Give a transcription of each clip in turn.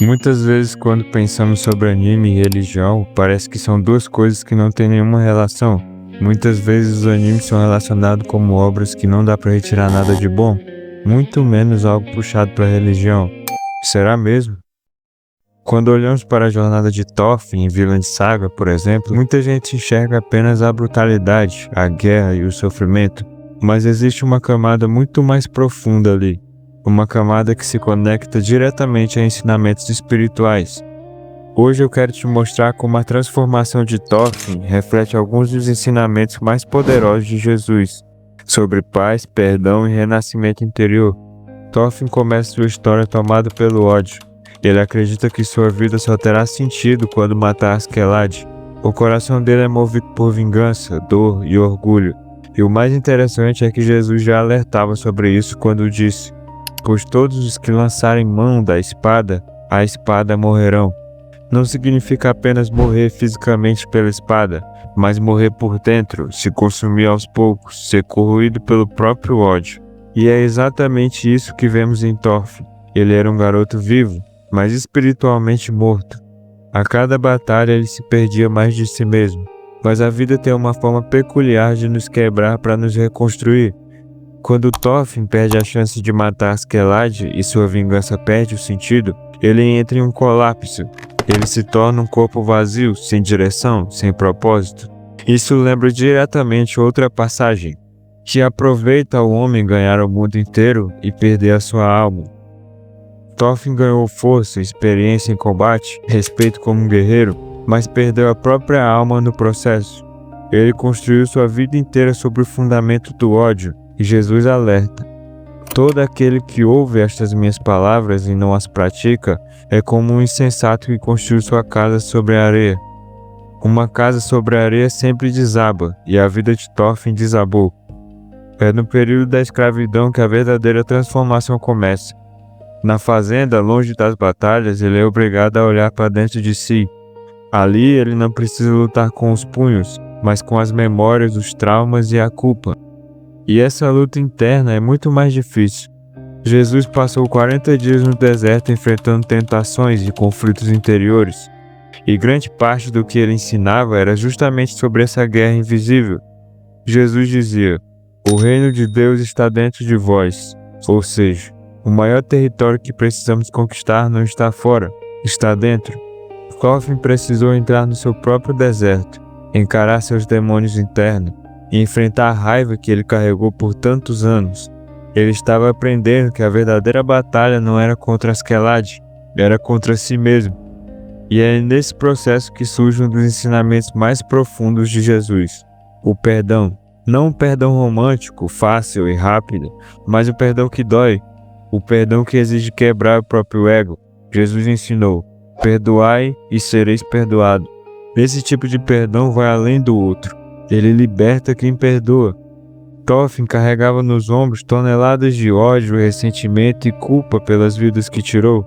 Muitas vezes, quando pensamos sobre anime e religião, parece que são duas coisas que não têm nenhuma relação. Muitas vezes os animes são relacionados como obras que não dá para retirar nada de bom, muito menos algo puxado para a religião. Será mesmo? Quando olhamos para a jornada de Thorfinn em Vinland Saga, por exemplo, muita gente enxerga apenas a brutalidade, a guerra e o sofrimento, mas existe uma camada muito mais profunda ali. Uma camada que se conecta diretamente a ensinamentos espirituais. Hoje eu quero te mostrar como a transformação de Thorfinn reflete alguns dos ensinamentos mais poderosos de Jesus, sobre paz, perdão e renascimento interior. Thorfinn começa sua história tomado pelo ódio. Ele acredita que sua vida só terá sentido quando matar Askeladd. O coração dele é movido por vingança, dor e orgulho. E o mais interessante é que Jesus já alertava sobre isso quando disse: pois todos os que lançarem mão da espada, a espada morrerão. Não significa apenas morrer fisicamente pela espada, mas morrer por dentro, se consumir aos poucos, ser corroído pelo próprio ódio. E é exatamente isso que vemos em Thorfinn. Ele era um garoto vivo, mas espiritualmente morto. A cada batalha ele se perdia mais de si mesmo. Mas a vida tem uma forma peculiar de nos quebrar para nos reconstruir. Quando Thorfinn perde a chance de matar Askeladd e sua vingança perde o sentido, ele entra em um colapso. Ele se torna um corpo vazio, sem direção, sem propósito. Isso lembra diretamente outra passagem, que aproveita o homem ganhar o mundo inteiro e perder a sua alma. Thorfinn ganhou força, experiência em combate, respeito como um guerreiro, mas perdeu a própria alma no processo. Ele construiu sua vida inteira sobre o fundamento do ódio. E Jesus alerta: todo aquele que ouve estas minhas palavras e não as pratica é como um insensato que construiu sua casa sobre a areia. Uma casa sobre a areia sempre desaba, e a vida de Thorfinn desabou. É no período da escravidão que a verdadeira transformação começa. Na fazenda, longe das batalhas, ele é obrigado a olhar para dentro de si. Ali ele não precisa lutar com os punhos, mas com as memórias, os traumas e a culpa. E essa luta interna é muito mais difícil. Jesus passou 40 dias no deserto enfrentando tentações e conflitos interiores. E grande parte do que ele ensinava era justamente sobre essa guerra invisível. Jesus dizia: o reino de Deus está dentro de vós. Ou seja, o maior território que precisamos conquistar não está fora, está dentro. Thorfinn precisou entrar no seu próprio deserto, encarar seus demônios internos e enfrentar a raiva que ele carregou por tantos anos. Ele estava aprendendo que a verdadeira batalha não era contra Askeladd, era contra si mesmo. E é nesse processo que surge um dos ensinamentos mais profundos de Jesus: o perdão. Não um perdão romântico, fácil e rápido, mas o perdão que dói, o perdão que exige quebrar o próprio ego. Jesus ensinou: perdoai e sereis perdoado. Esse tipo de perdão vai além do outro. Ele liberta quem perdoa. Thorfinn carregava nos ombros toneladas de ódio, ressentimento e culpa pelas vidas que tirou.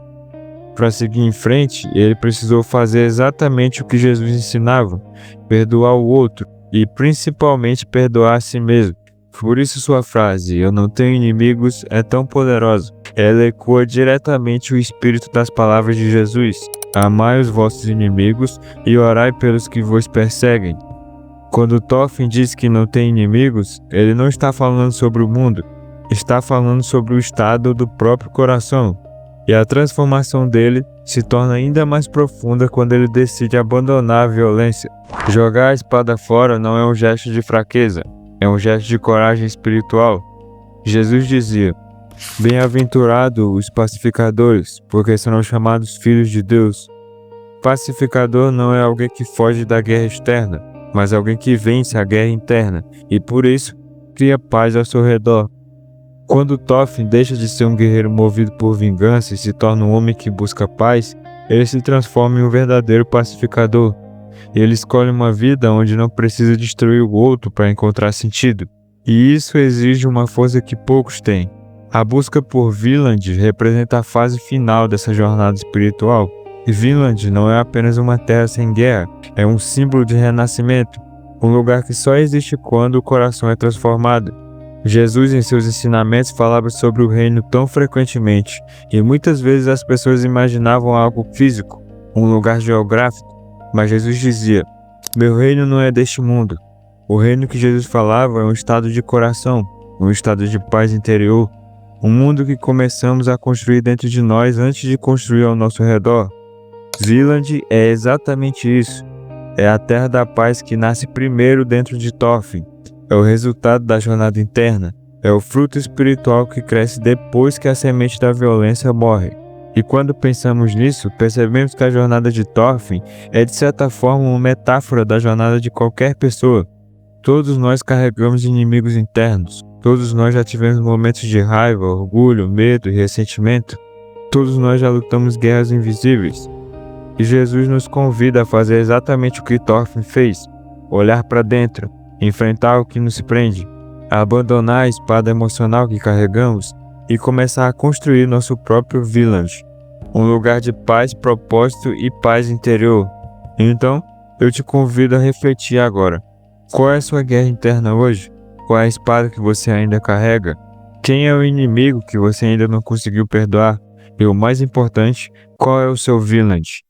Para seguir em frente, ele precisou fazer exatamente o que Jesus ensinava: perdoar o outro e principalmente perdoar a si mesmo. Por isso sua frase, "eu não tenho inimigos", é tão poderosa. Ela ecoa diretamente o espírito das palavras de Jesus: amai os vossos inimigos e orai pelos que vos perseguem. Quando Thorfinn diz que não tem inimigos, ele não está falando sobre o mundo, está falando sobre o estado do próprio coração. E a transformação dele se torna ainda mais profunda quando ele decide abandonar a violência. Jogar a espada fora não é um gesto de fraqueza, é um gesto de coragem espiritual. Jesus dizia: bem-aventurados os pacificadores, porque serão chamados filhos de Deus. Pacificador não é alguém que foge da guerra externa, mas alguém que vence a guerra interna e por isso cria paz ao seu redor. Quando Thorfinn deixa de ser um guerreiro movido por vingança e se torna um homem que busca paz, ele se transforma em um verdadeiro pacificador. Ele escolhe uma vida onde não precisa destruir o outro para encontrar sentido. E isso exige uma força que poucos têm. A busca por Vinland representa a fase final dessa jornada espiritual. E Vinland não é apenas uma terra sem guerra, é um símbolo de renascimento, um lugar que só existe quando o coração é transformado. Jesus, em seus ensinamentos, falava sobre o reino tão frequentemente, e muitas vezes as pessoas imaginavam algo físico, um lugar geográfico, mas Jesus dizia: "Meu reino não é deste mundo." O reino que Jesus falava é um estado de coração, um estado de paz interior, um mundo que começamos a construir dentro de nós antes de construir ao nosso redor. Zealand é exatamente isso. É a terra da paz que nasce primeiro dentro de Thorfinn. É o resultado da jornada interna. É o fruto espiritual que cresce depois que a semente da violência morre. E quando pensamos nisso, percebemos que a jornada de Thorfinn é de certa forma uma metáfora da jornada de qualquer pessoa. Todos nós carregamos inimigos internos. Todos nós já tivemos momentos de raiva, orgulho, medo e ressentimento. Todos nós já lutamos guerras invisíveis. E Jesus nos convida a fazer exatamente o que Thorfinn fez: olhar para dentro, enfrentar o que nos prende, abandonar a espada emocional que carregamos e começar a construir nosso próprio village, um lugar de paz, propósito e paz interior. Então, eu te convido a refletir agora. Qual é a sua guerra interna hoje? Qual é a espada que você ainda carrega? Quem é o inimigo que você ainda não conseguiu perdoar? E o mais importante, qual é o seu village?